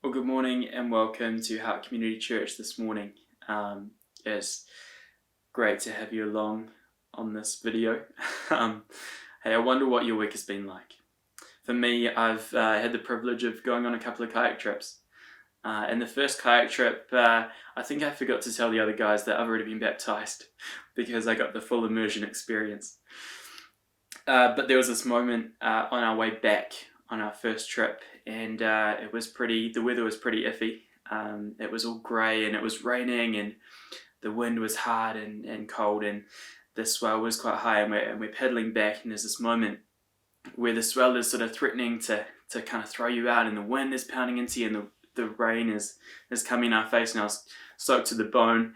Well, good morning and welcome to Heart Community Church this morning. It's great to have you along on this video. Hey, I wonder what your week has been like. For me, I've had the privilege of going on a couple of kayak trips. And the first kayak trip, I think I forgot to tell the other guys that I've already been baptized because I got the full immersion experience. But there was this moment on our way back on our first trip, and the weather was pretty iffy. It was all grey and it was raining, and the wind was hard and cold, and the swell was quite high, and we're paddling back, and there's this moment where the swell is sort of threatening to kind of throw you out, and the wind is pounding into you, and the rain is coming in our face, and I was soaked to the bone.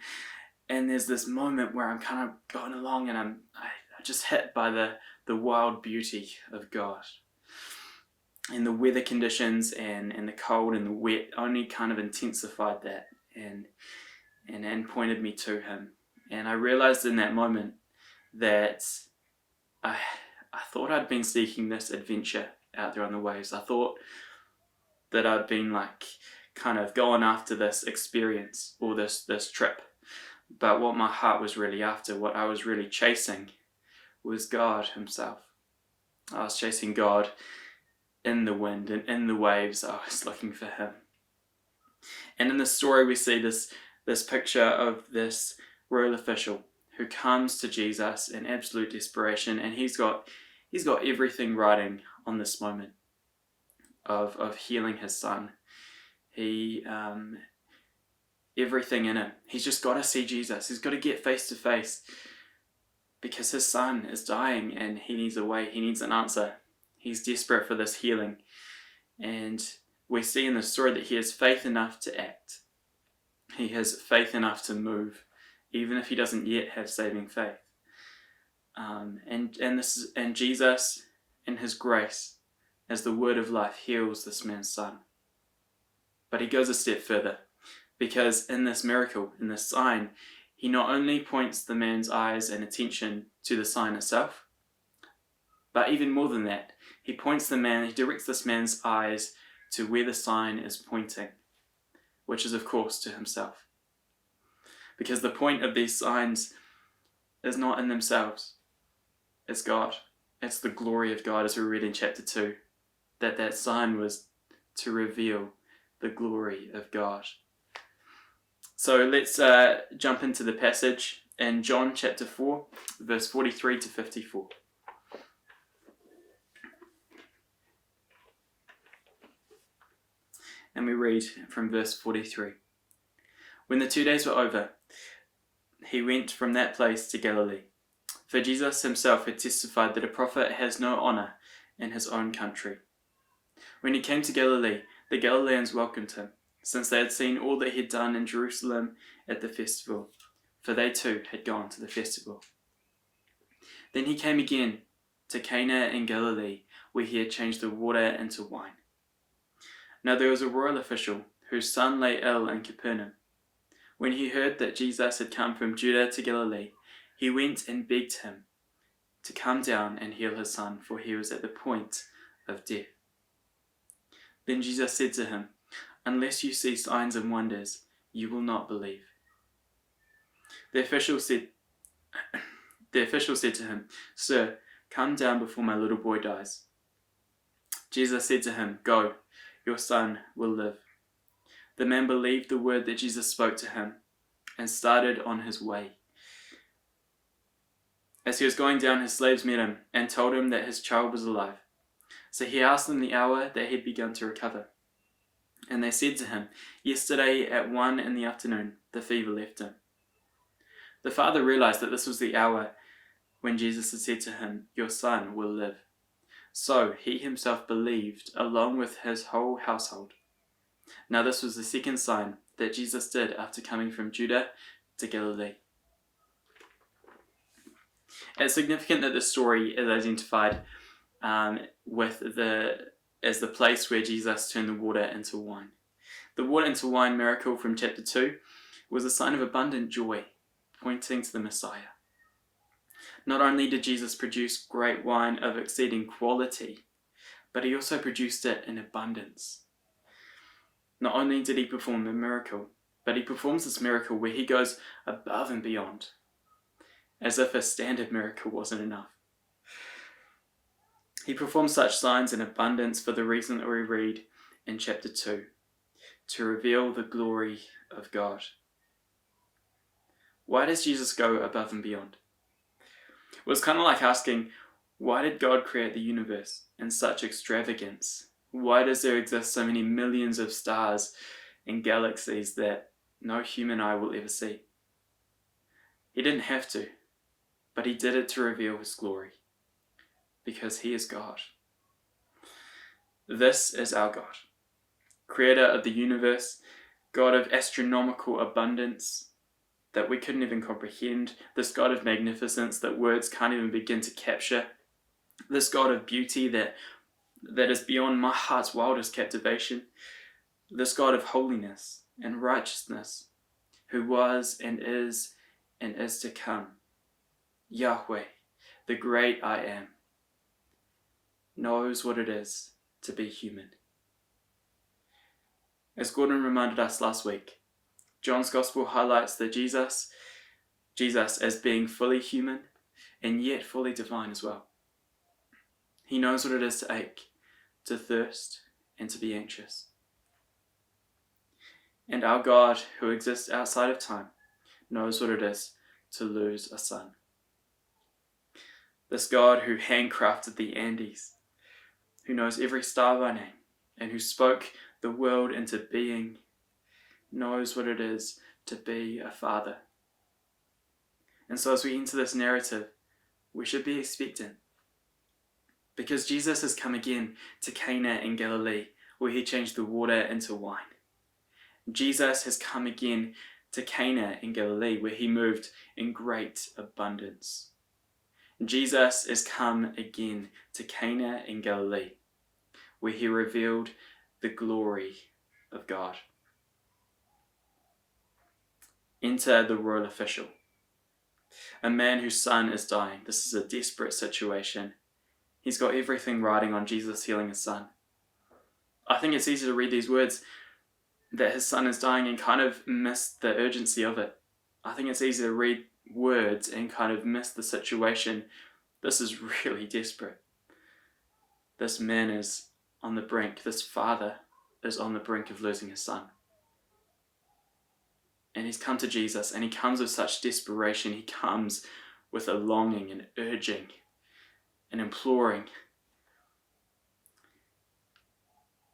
And there's this moment where I'm kind of going along, and I'm just hit by the wild beauty of God. And the weather conditions and the cold and the wet only kind of intensified that and pointed me to Him. And I realized in that moment that I thought I'd been seeking this adventure out there on the waves. I thought that I'd been like kind of going after this experience or this trip. But what my heart was really after, what I was really chasing, was God Himself. I was chasing God in the wind and in the waves. I was looking for Him. And in the story we see this picture of this royal official who comes to Jesus in absolute desperation, and he's got everything riding on this moment of healing his son. Everything in him. He's just got to see Jesus. He's got to get face to face because his son is dying and he needs a way. He needs an answer. He's desperate for this healing. And we see in the story that he has faith enough to act. He has faith enough to move, even if he doesn't yet have saving faith. And Jesus, in His grace, as the word of life, heals this man's son. But He goes a step further, because in this miracle, in this sign, He not only points the man's eyes and attention to the sign itself, but even more than that, He directs this man's eyes to where the sign is pointing, which is of course to Himself. Because the point of these signs is not in themselves, it's God. It's the glory of God, as we read in chapter 2, that sign was to reveal the glory of God. So let's jump into the passage in John chapter 4, verse 43 to 54. And we read from verse 43. When the 2 days were over, He went from that place to Galilee. For Jesus Himself had testified that a prophet has no honor in his own country. When He came to Galilee, the Galileans welcomed Him, since they had seen all that He had done in Jerusalem at the festival, for they too had gone to the festival. Then He came again to Cana in Galilee, where He had changed the water into wine. Now there was a royal official whose son lay ill in Capernaum. When he heard that Jesus had come from Judah to Galilee, he went and begged Him to come down and heal his son, for he was at the point of death. Then Jesus said to him, "Unless you see signs and wonders, you will not believe." The official said to him, "Sir, come down before my little boy dies." Jesus said to him, "Go, your son will live." The man believed the word that Jesus spoke to him and started on his way. As he was going down, his slaves met him and told him that his child was alive. So he asked them the hour that he had begun to recover. And they said to him, "Yesterday at 1 in the afternoon, the fever left him." The father realized that this was the hour when Jesus had said to him, "Your son will live." So he himself believed, along with his whole household. Now this was the second sign that Jesus did after coming from Judah to Galilee. It's significant that this story is identified as the place where Jesus turned the water into wine. The water into wine miracle from chapter 2 was a sign of abundant joy, pointing to the Messiah. Not only did Jesus produce great wine of exceeding quality, but He also produced it in abundance. Not only did he perform a miracle, but he performs this miracle where he goes above and beyond, as if a standard miracle wasn't enough. He performs such signs in abundance for the reason that we read in chapter 2, to reveal the glory of God. Why does Jesus go above and beyond? Well, it's kind of like asking, why did God create the universe in such extravagance? Why does there exist so many millions of stars and galaxies that no human eye will ever see? He didn't have to, but he did it to reveal his glory, because he is God. This is our God, creator of the universe, God of astronomical abundance that we couldn't even comprehend, this God of magnificence that words can't even begin to capture, this God of beauty that is beyond my heart's wildest captivation, this God of holiness and righteousness, who was and is to come, Yahweh, the great I am, knows what it is to be human. As Gordon reminded us last week, John's Gospel highlights that Jesus as being fully human and yet fully divine as well. He knows what it is to ache, to thirst, and to be anxious. And our God, who exists outside of time, knows what it is to lose a son. This God who handcrafted the Andes, who knows every star by name, and who spoke the world into being, knows what it is to be a father. And so as we enter this narrative, we should be expectant, because Jesus has come again to Cana in Galilee, where he changed the water into wine. Jesus has come again to Cana in Galilee, where he moved in great abundance. Jesus is come again to Cana in Galilee, where he revealed the glory of God. Enter the royal official, a man whose son is dying. This is a desperate situation. He's got everything riding on Jesus healing his son. I think it's easy to read these words that his son is dying and kind of miss the urgency of it. I think it's easy to read words and kind of miss the situation. This is really desperate. This man is on the brink. This father is on the brink of losing his son. And he's come to Jesus, and he comes with such desperation. He comes with a longing and urging and imploring.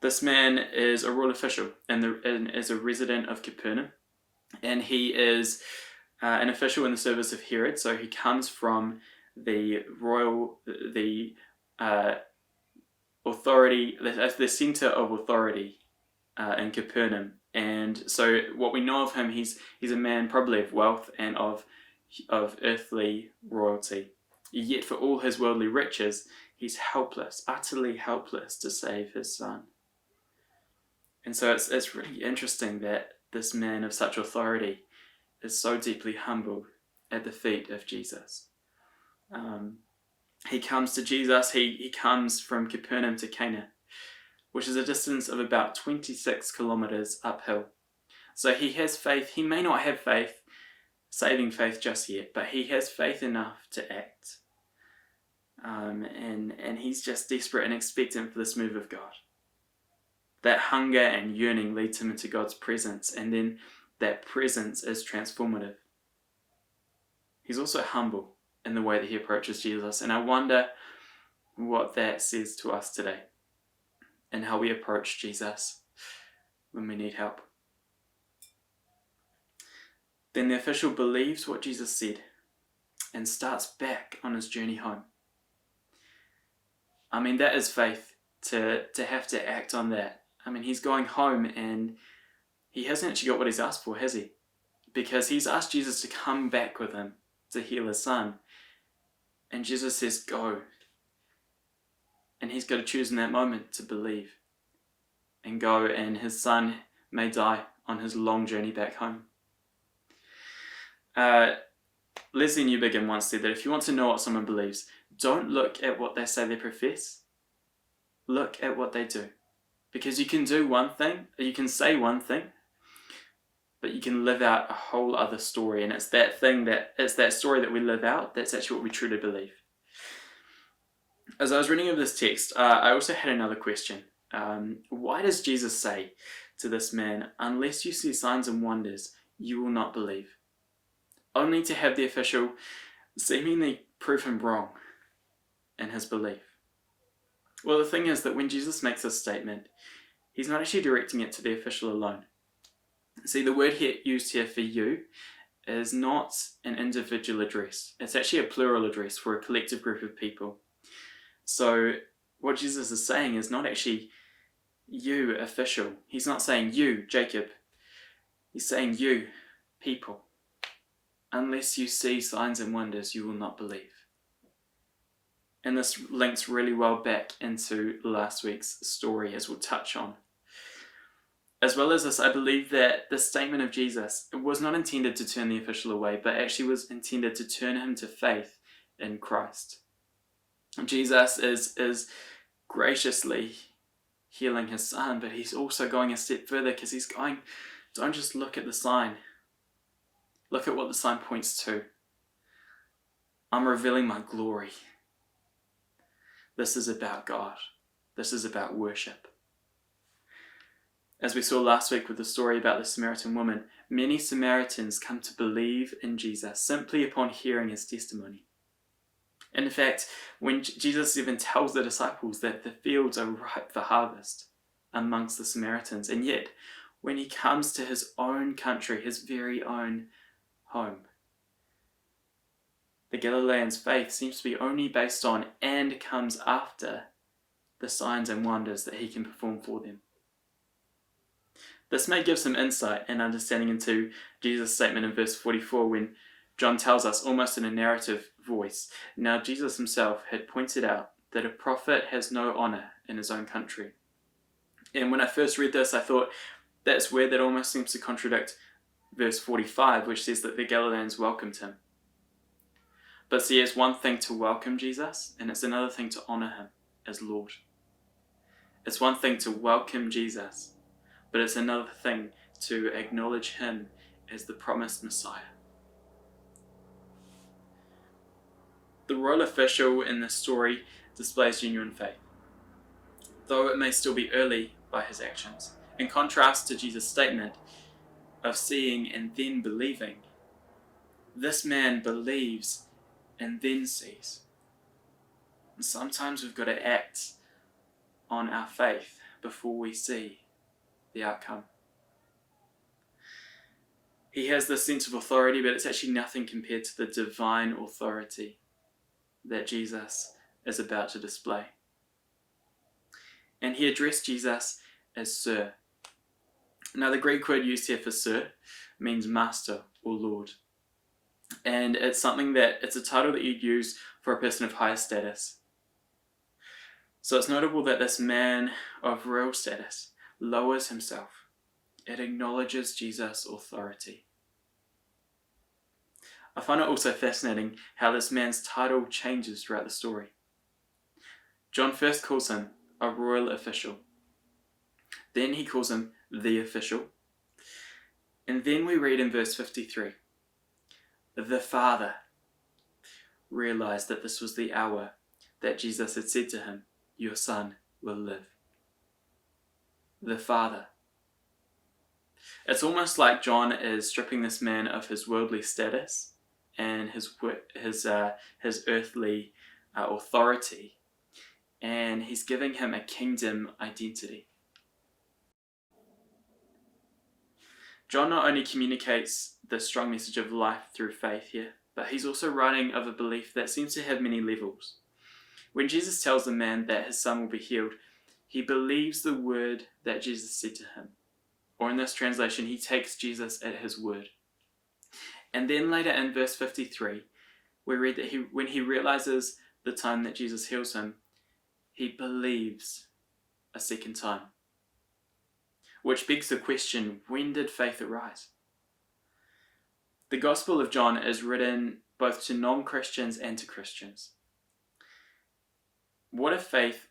This man is a royal official and is a resident of Capernaum, and he is an official in the service of Herod. So he comes from the authority, the center of authority in Capernaum. And so what we know of him, he's a man probably of wealth and of earthly royalty. Yet for all his worldly riches, he's helpless, utterly helpless to save his son. And so it's really interesting that this man of such authority is so deeply humbled at the feet of Jesus. He comes to Jesus, he comes from Capernaum to Cana, which is a distance of about 26 kilometers uphill. So he has faith. He may not have faith, saving faith just yet, but he has faith enough to act. And he's just desperate and expectant for this move of God. That hunger and yearning leads him into God's presence, and then that presence is transformative. He's also humble in the way that he approaches Jesus, and I wonder what that says to us today and how we approach Jesus when we need help. Then the official believes what Jesus said and starts back on his journey home. I mean, that is faith, to have to act on that. I mean, he's going home and he hasn't actually got what he's asked for, has he? Because he's asked Jesus to come back with him to heal his son. And Jesus says, go. And he's got to choose in that moment to believe and go, and his son may die on his long journey back home. Leslie Newbigin once said that if you want to know what someone believes, don't look at what they say they profess. Look at what they do. Because you can do one thing, you can say one thing, but you can live out a whole other story. And it's that story that we live out, that's actually what we truly believe. As I was reading over this text, I also had another question. Why does Jesus say to this man, unless you see signs and wonders, you will not believe? Only to have the official seemingly prove him wrong in his belief. Well, the thing is that when Jesus makes this statement, he's not actually directing it to the official alone. See, the word used here for you is not an individual address. It's actually a plural address for a collective group of people. So what Jesus is saying is not actually you, official. He's not saying you, Jacob. He's saying you, people. Unless you see signs and wonders, you will not believe. And this links really well back into last week's story, as we'll touch on. As well as this, I believe that the statement of Jesus was not intended to turn the official away, but actually was intended to turn him to faith in Christ. Jesus is graciously healing his son, but he's also going a step further, because he's going, don't just look at the sign. Look at what the sign points to. I'm revealing my glory. This is about God. This is about worship. As we saw last week with the story about the Samaritan woman, many Samaritans come to believe in Jesus simply upon hearing his testimony. And in fact, when Jesus even tells the disciples that the fields are ripe for harvest amongst the Samaritans, and yet when he comes to his own country, his very own home, the Galileans' faith seems to be only based on and comes after the signs and wonders that he can perform for them. This may give some insight and understanding into Jesus' statement in verse 44 when John tells us, almost in a narrative voice, now Jesus himself had pointed out that a prophet has no honor in his own country. And when I first read this, I thought that's weird. That almost seems to contradict verse 45, which says that the Galileans welcomed him. But see, it's one thing to welcome Jesus, and it's another thing to honor him as Lord. It's one thing to welcome Jesus, but it's another thing to acknowledge him as the promised Messiah. The royal official in this story displays genuine faith, though it may still be early by his actions. In contrast to Jesus' statement of seeing and then believing, this man believes and then sees. And sometimes we've got to act on our faith before we see the outcome. He has this sense of authority, but it's actually nothing compared to the divine authority that Jesus is about to display. And he addressed Jesus as Sir. Now, the Greek word used here for Sir means master or Lord. And it's a title that you'd use for a person of higher status. So it's notable that this man of real status lowers himself. It acknowledges Jesus' authority. I find it also fascinating how this man's title changes throughout the story. John first calls him a royal official. Then he calls him the official. And then we read in verse 53, the Father realized that this was the hour that Jesus had said to him, your son will live. The Father. It's almost like John is stripping this man of his worldly status and his earthly authority, and he's giving him a kingdom identity. John not only communicates the strong message of life through faith here, but he's also writing of a belief that seems to have many levels. When Jesus tells the man that his son will be healed, he believes the word that Jesus said to him. Or in this translation, he takes Jesus at his word. And then later in verse 53, we read that when he realizes the time that Jesus heals him, he believes a second time. Which begs the question, when did faith arise? The Gospel of John is written both to non-Christians and to Christians. What if faith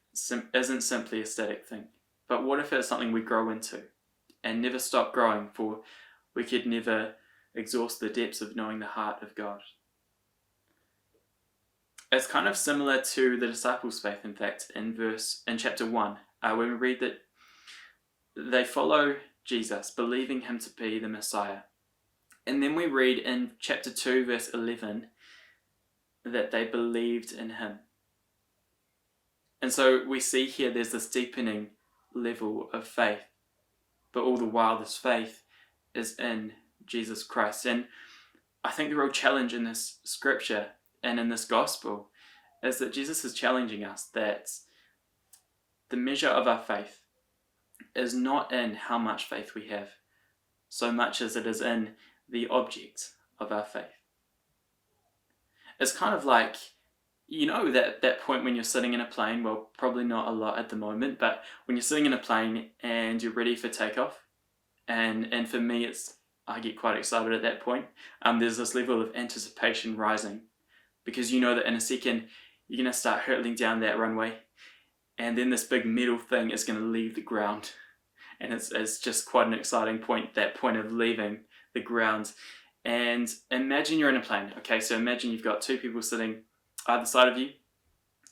isn't simply a static thing? But what if it's something we grow into and never stop growing, for we could never exhaust the depths of knowing the heart of God? It's kind of similar to the disciples' faith, in fact, in chapter 1, when we read that they follow Jesus, believing him to be the Messiah. And then we read in chapter 2, verse 11, that they believed in him. And so we see here there's this deepening level of faith, but all the while this faith is in Jesus Christ. And I think the real challenge in this scripture and in this gospel is that Jesus is challenging us that the measure of our faith is not in how much faith we have, so much as it is in the object of our faith. It's kind of like, that point when you're sitting in a plane, well, probably not a lot at the moment, but when you're sitting in a plane and you're ready for takeoff, and for me, I get quite excited at that point. There's this level of anticipation rising, because you know that in a second, you're going to start hurtling down that runway, and then this big metal thing is going to leave the ground. And it's just quite an exciting point, that point of leaving the ground. And imagine you're in a plane. Okay, so imagine you've got two people sitting either side of you.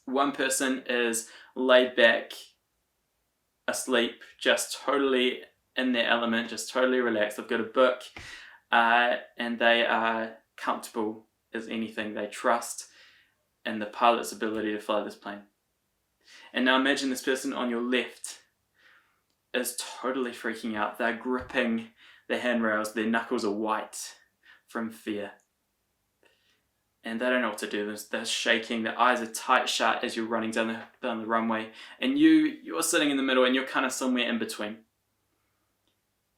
One person is laid back, asleep, just totally in their element, just totally relaxed. They've got a book, and they are comfortable as anything. They trust in the pilot's ability to fly this plane. And now imagine this person on your left is totally freaking out. They're gripping the handrails. Their knuckles are white from fear. And they don't know what to do. They're shaking. Their eyes are tight shut as you're running down the runway. And you're sitting in the middle, and you're kind of somewhere in between.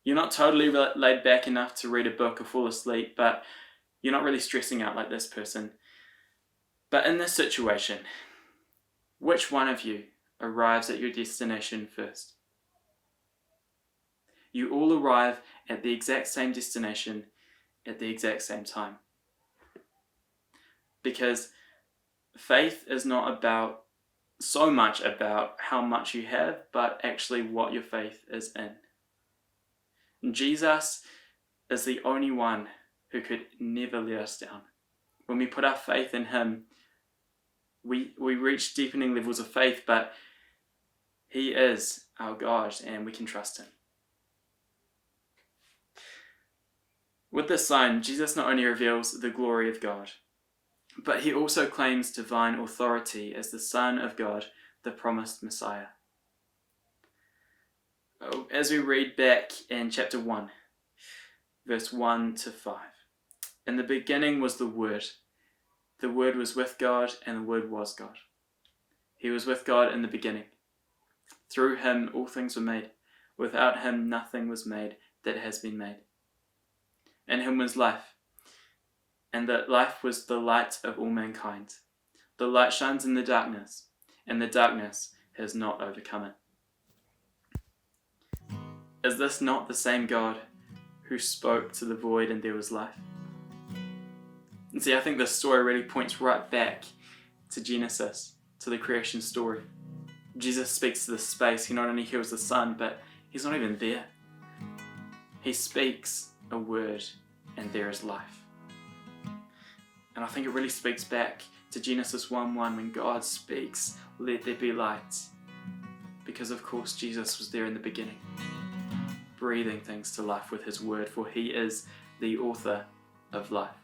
You're not totally laid back enough to read a book or fall asleep, but you're not really stressing out like this person. But in this situation, which one of you arrives at your destination first? You all arrive at the exact same destination at the exact same time. Because faith is not so much about how much you have, but actually what your faith is in. And Jesus is the only one who could never let us down. When we put our faith in him, we reach deepening levels of faith, but he is our God and we can trust him. With this sign, Jesus not only reveals the glory of God, but he also claims divine authority as the Son of God, the promised Messiah. As we read back in chapter 1, verse 1 to 5. In the beginning was the Word. The Word was with God, and the Word was God. He was with God in the beginning. Through him all things were made. Without him nothing was made that has been made. In him was life, and that life was the light of all mankind. The light shines in the darkness, and the darkness has not overcome it. Is this not the same God who spoke to the void and there was life? And see, I think this story really points right back to Genesis, to the creation story. Jesus speaks to the space. He not only heals the sun, but he's not even there. He speaks a word and there is life. And I think it really speaks back to Genesis 1:1 when God speaks, let there be light. Because of course Jesus was there in the beginning, breathing things to life with his word, for he is the author of life.